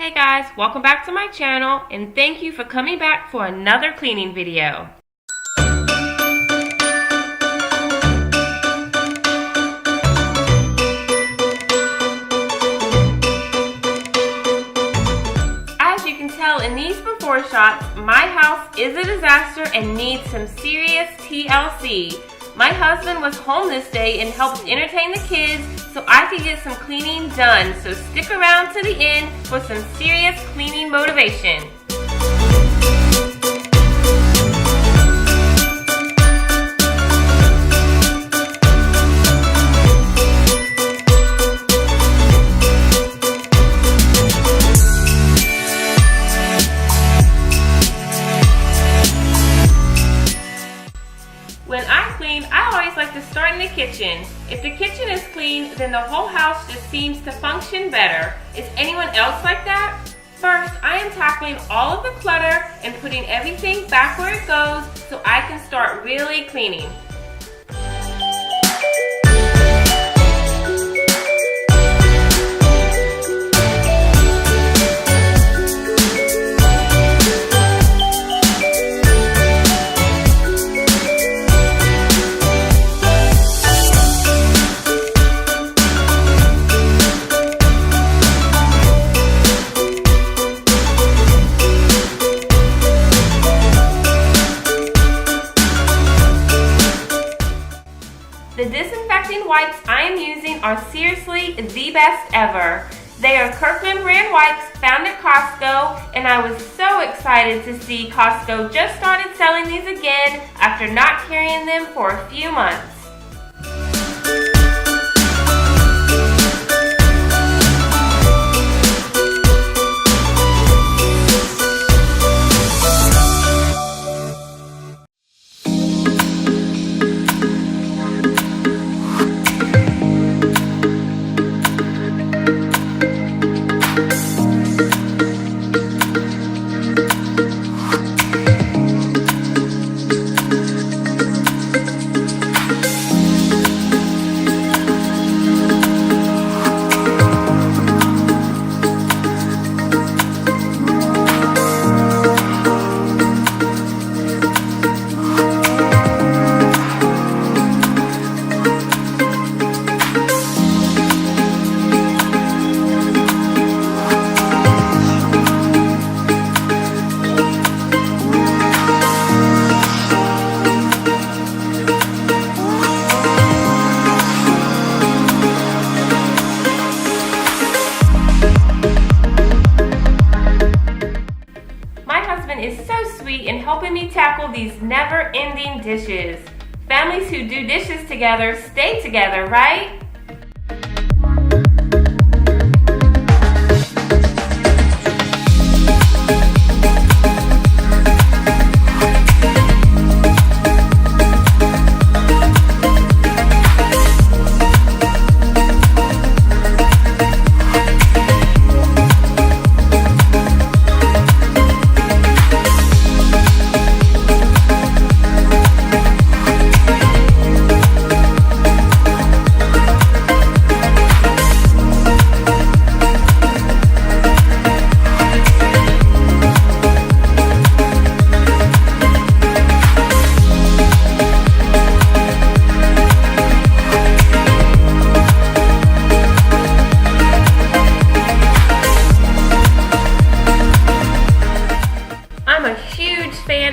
Hey guys, welcome back to my channel and thank you for coming back for another cleaning video. As you can tell in these before shots, my house is a disaster and needs some serious TLC. My husband was home this day and helped entertain the kids so I could get some cleaning done. So stick around to the end for some serious cleaning motivation. When I clean, I always like to start in the kitchen. If the kitchen is clean, then the whole house just seems to function better. Is anyone else like that? First, I am tackling all of the clutter and putting everything back where it goes so I can start really cleaning. The disinfecting wipes I am using are seriously the best ever. They are Kirkland brand wipes found at Costco, and I was so excited to see Costco just started selling these again after not carrying them for a few months. Is so sweet in helping me tackle these never-ending dishes. Families who do dishes together stay together, right?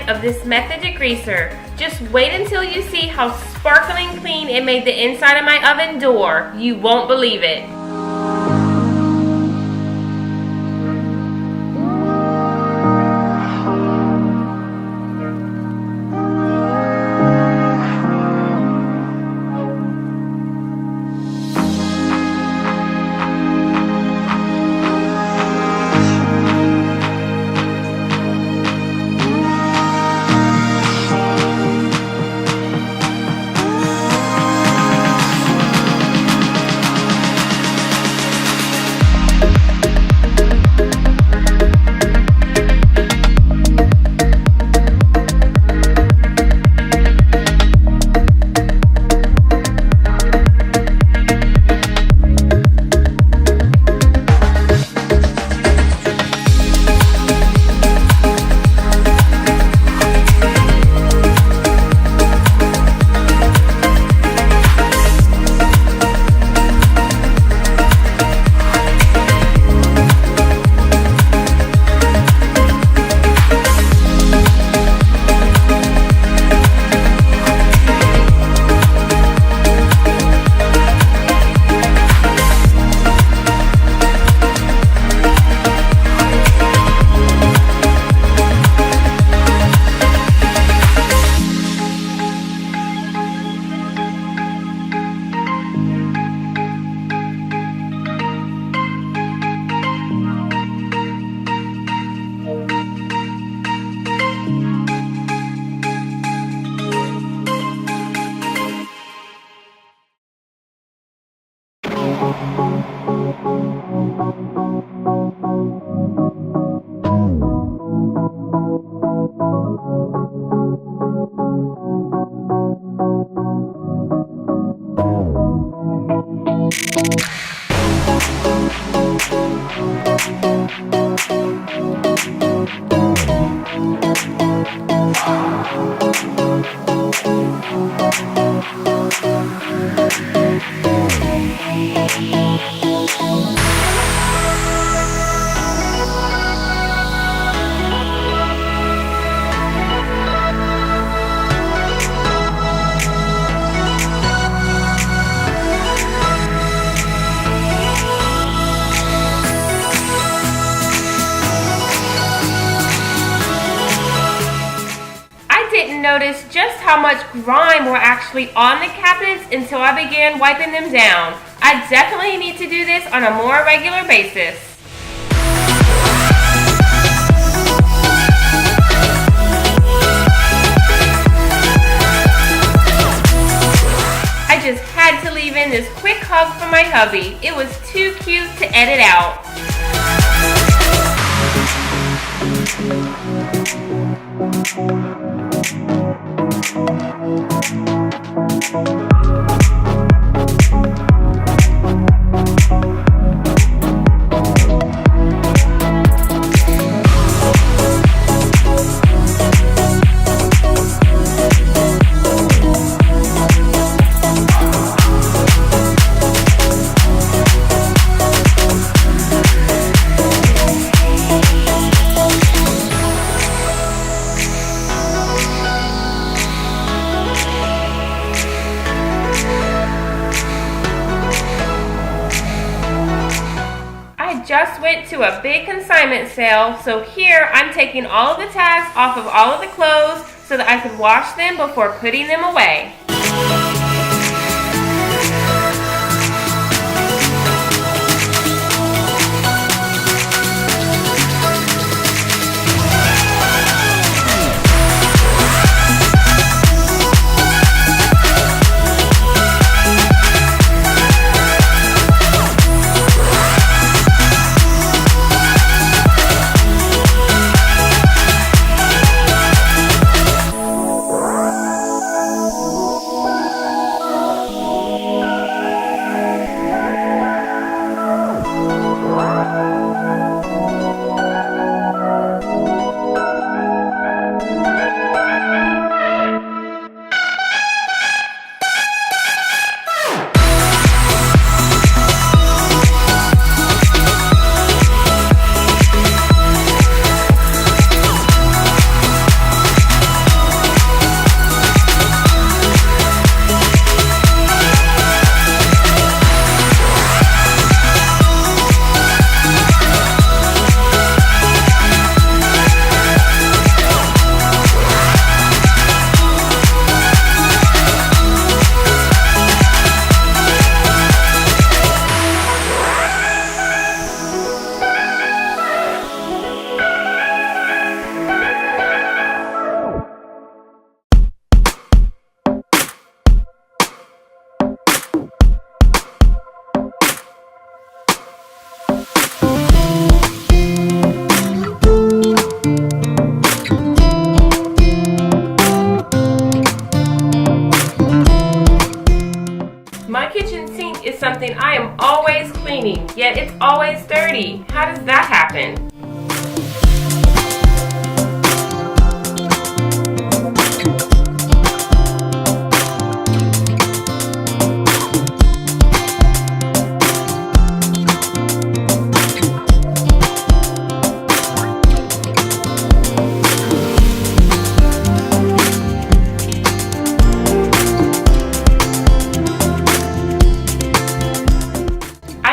Of this method degreaser. Just wait until you see how sparkling clean it made the inside of my oven door. You won't believe it. notice just how much grime were actually on the cabinets until I began wiping them down. I definitely need to do this on a more regular basis. I just had to leave in this quick hug for my hubby. It was too cute to edit out. Just went to a big consignment sale, so here I'm taking all of the tags off of all of the clothes so that I can wash them before putting them away. Is something I am always cleaning, yet it's always dirty. How does that happen?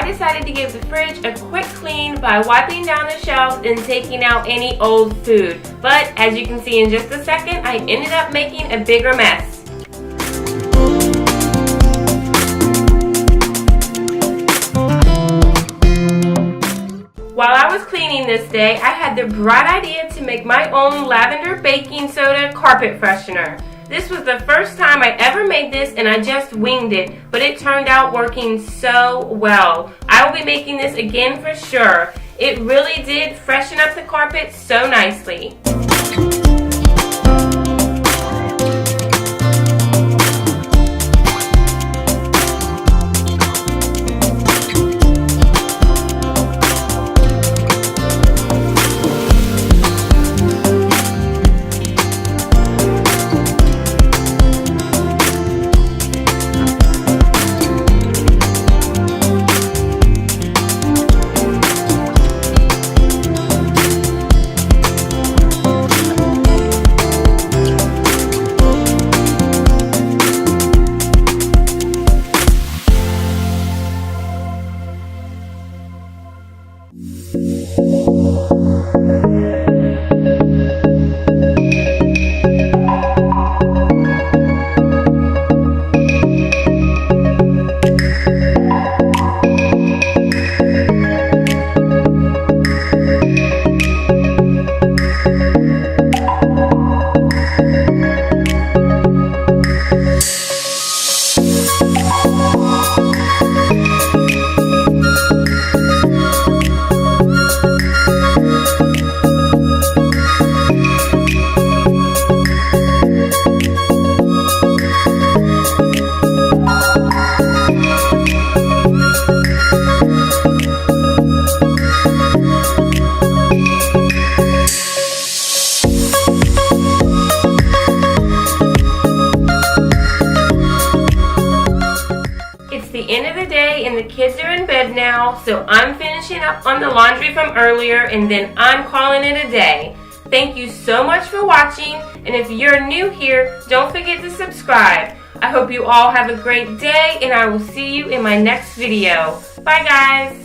Decided to give the fridge a quick clean by wiping down the shelves and taking out any old food. But as you can see in just a second, I ended up making a bigger mess. While I was cleaning this day, I had the bright idea to make my own Lavender Baking Soda carpet freshener. This was the first time I ever made this and I just winged it, but it turned out working so well. I will be making this again for sure. It really did freshen up the carpet so nicely. so I'm finishing up on the laundry from earlier and then I'm calling it a day. Thank you so much for watching, and if you're new here, don't forget to subscribe. I hope you all have a great day, and I will see you in my next video. Bye, guys.